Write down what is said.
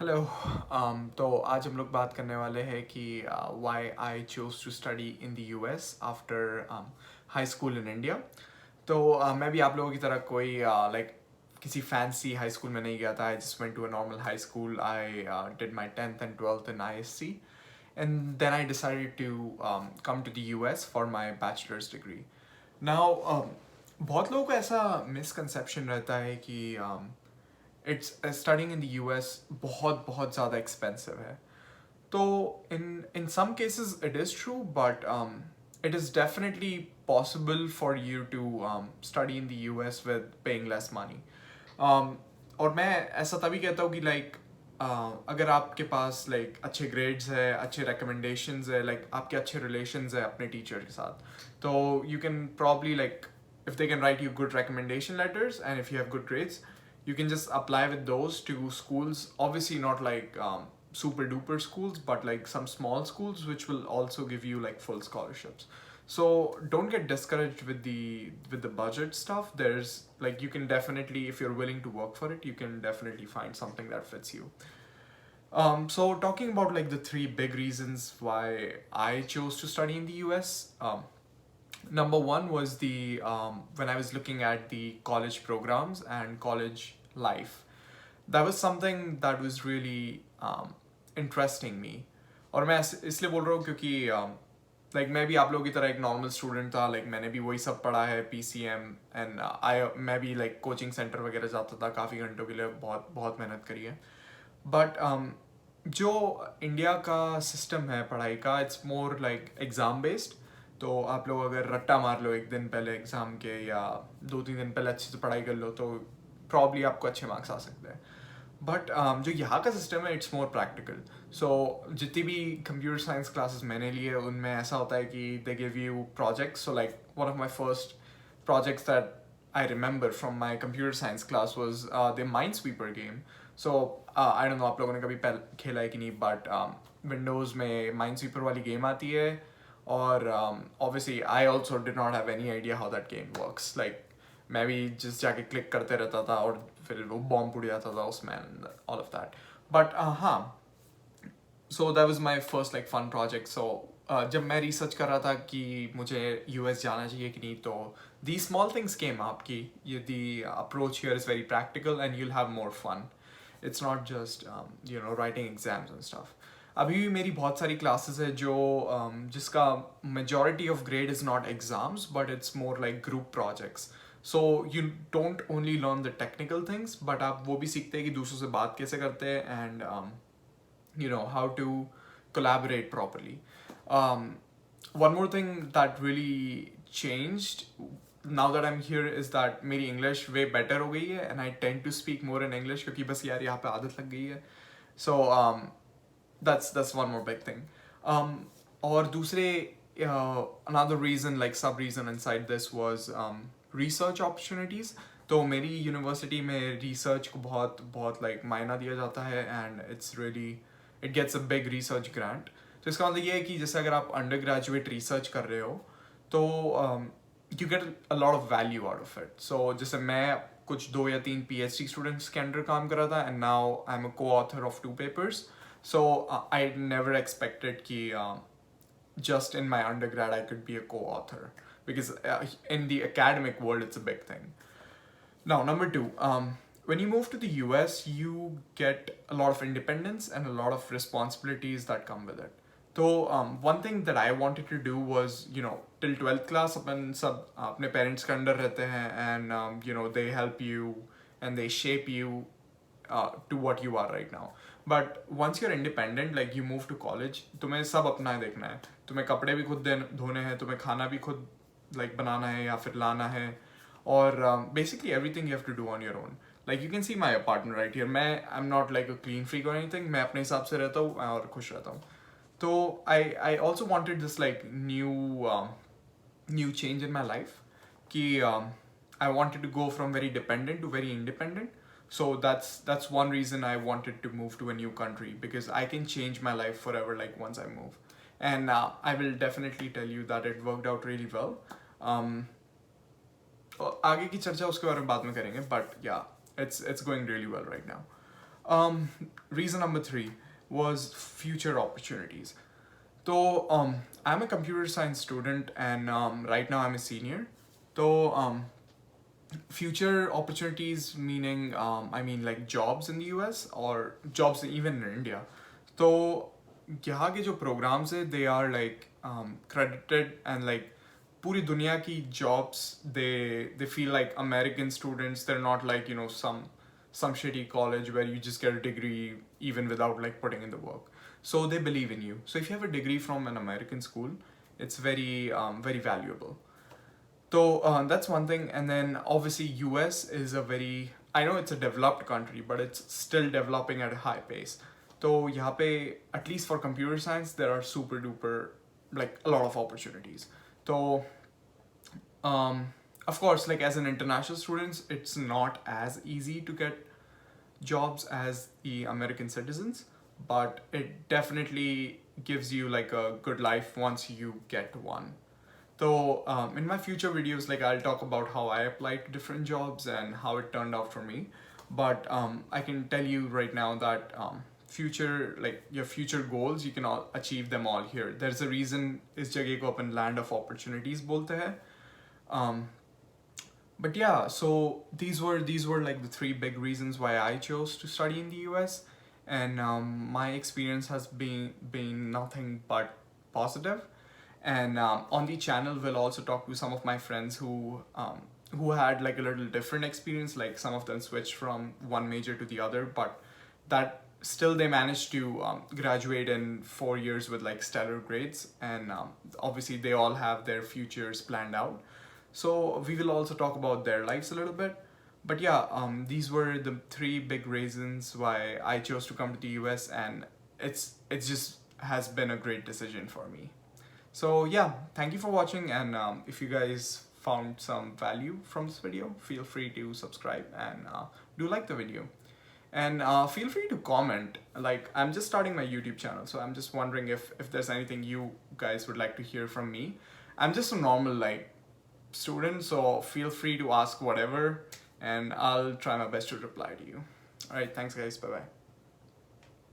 Hello. तो आज हम लोग बात करने वाले हैं कि why I choose to study in the US after high school in India. तो मैं भी आप लोगों की तरह कोई किसी फैंसी हाई स्कूल में नहीं गया था। I just went to a normal high school. I did my 10th and 12th in ISC, and then I decided to come to the US for my bachelor's degree. Now, बहुत लोगों को ऐसा misconception रहता है कि it's studying in the US बहुत बहुत ज़्यादा एक्सपेंसिव है। तो in some cases it is true, but it is definitely possible for you to study in the US with paying less money. और मैं ऐसा तभी कहता हूँ कि अगर आपके पास अच्छे ग्रेड्स है, अच्छे recommendations है, आपके अच्छे relations है अपने टीचर के साथ, तो you can probably if they can write you good recommendation letters and if you have good grades, you can just apply with those to schools. Obviously not super duper schools, but some small schools which will also give you full scholarships. So don't get discouraged with the budget stuff. There's you can definitely, if you're willing to work for it, you can definitely find something that fits you. So talking about the three big reasons why I chose to study in the US. Number one was the when I was looking at the college programs and college life, that was something that was really interesting me. और मैं इसलिए बोल रहा हूँ क्योंकि मैं भी आप लोगों की तरह एक नॉर्मल स्टूडेंट था। मैंने भी वही सब पढ़ा है, PCM, एंड मैं भी कोचिंग सेंटर वगैरह जाता था काफ़ी घंटों के लिए, बहुत बहुत मेहनत करी है। बट जो इंडिया का सिस्टम है पढ़ाई का, इट्स मोर एग्ज़ाम बेस्ड। तो आप लोग अगर रट्टा मार लो एक दिन पहले एग्ज़ाम के, या 2-3 दिन पहले अच्छे से पढ़ाई कर लो, तो प्रॉब्ली आपको अच्छे मार्क्स आ सकते हैं। बट जो यहाँ का सिस्टम है, इट्स मोर प्रैक्टिकल। सो जितनी भी कंप्यूटर साइंस क्लासेस मैंने लिए, उनमें ऐसा होता है कि they give you projects. So one of my first projects that I remember from my computer science class was the Minesweeper game. So I don't know आप लोगों ने कभी खेला है कि नहीं, but Windows में Minesweeper वाली गेम आती है, और obviously I also did not have any idea how that game works. मैं भी जिस जाके क्लिक करते रहता था और फिर वो बॉम्ब उड़ जाता था उसमें, all of that. But हाँ, so that was my first fun project. So जब मैं रिसर्च कर रहा था कि मुझे यूएस जाना चाहिए कि नहीं, तो these small things came up कि the approach here is very practical and you'll have more fun. It's not just writing exams and stuff. अभी भी मेरी बहुत सारी क्लासेस है जो जिसका majority of grade is not exams, but it's more like group projects. So you don't only learn the technical things, but आप वो भी सीखते हैं कि दूसरों से बात कैसे करते हैं, and how to collaborate properly. One more thing that really changed now that I'm here is that मेरी English way better हो गई है, and I tend to speak more in English क्योंकि बस यार यहाँ पे आदत लग गई है. So that's one more big thing. और दूसरे another reason, sub reason inside this was research opportunities. तो मेरी यूनिवर्सिटी में रिसर्च को बहुत बहुत मायना दिया जाता है, and it's really it gets a big research grant. तो इसका मतलब ये है कि जैसे अगर आप अंडर ग्रेजुएट रिसर्च कर रहे हो, तो you get a lot of value out of it. So जैसे मैं कुछ 2 या 3 PhD स्टूडेंट्स के अंडर काम कर रहा था, and now I am a co-author of 2 papers. So I never expected कि just in my undergrad I could be a co-author, because in the academic world it's a big thing. Now, number two, when you move to the US, you get a lot of independence and a lot of responsibilities that come with it. So one thing that I wanted to do was, till 12th class अपन सब अपने parents के under रहते हैं, and they help you and they shape you to what you are right now. But once you're independent, you move to college, तुम्हें सब अपना देखना है. तुम्हें कपड़े भी खुद धोने हैं, तुम्हें खाना भी खुद बनाना है या फिर लाना है, और basically everything you have to do on your own. You can see my apartment right here. I'm not a clean freak or anything. मैं अपने हिसाब से रहता हूँ और खुश रहता हूँ. तो I also wanted this new change in my life कि I wanted to go from very dependent to very independent. So that's one reason I wanted to move to a new country, because I can change my life forever once I move. And I will definitely tell you that it worked out really well. आगे की चर्चा उसके बारे में बाद में करेंगे, but yeah, it's going really well right now. Um, Reason number three was future opportunities. So I'm a computer science student, and right now I'm a senior. So future opportunities meaning I mean like jobs in the US or jobs even in India. तो यहाँ के जो programs है they are like credited, and like पूरी दुनिया की jobs they feel like American students. They're not like, you know, some shitty college where you just get a degree even without like putting in the work. So they believe in you. So if you have a degree from an American school, it's very valuable. So that's one thing, and then obviously US is a very, I know it's a developed country, but it's still developing at a high pace. So यहाँ पे at least for computer science there are super duper like a lot of opportunities. So of course, like as an international students, it's not as easy to get jobs as the American citizens, but it definitely gives you like a good life once you get one. So in my future videos, like I'll talk about how I applied to different jobs and how it turned out for me. But I can tell you right now that future, like your future goals, you can all achieve them all here. There's a reason इस जगह को अपन land of opportunities बोलते हैं. But yeah, so these were like the three big reasons why I chose to study in the US, and my experience has been nothing but positive. And on the channel, we'll also talk to some of my friends who had like a little different experience. Like some of them switched from one major to the other, but that still they managed to graduate in 4 years with like stellar grades, and obviously they all have their futures planned out. So we will also talk about their lives a little bit. But yeah, these were the three big reasons why I chose to come to the US, and it's just has been a great decision for me. So yeah, thank you for watching, and if you guys found some value from this video, feel free to subscribe and do like the video. And feel free to comment. Like, I'm just starting my YouTube channel, so I'm just wondering if there's anything you guys would like to hear from me. I'm just a normal like student, so feel free to ask whatever, and I'll try my best to reply to you. All right, thanks guys, bye bye.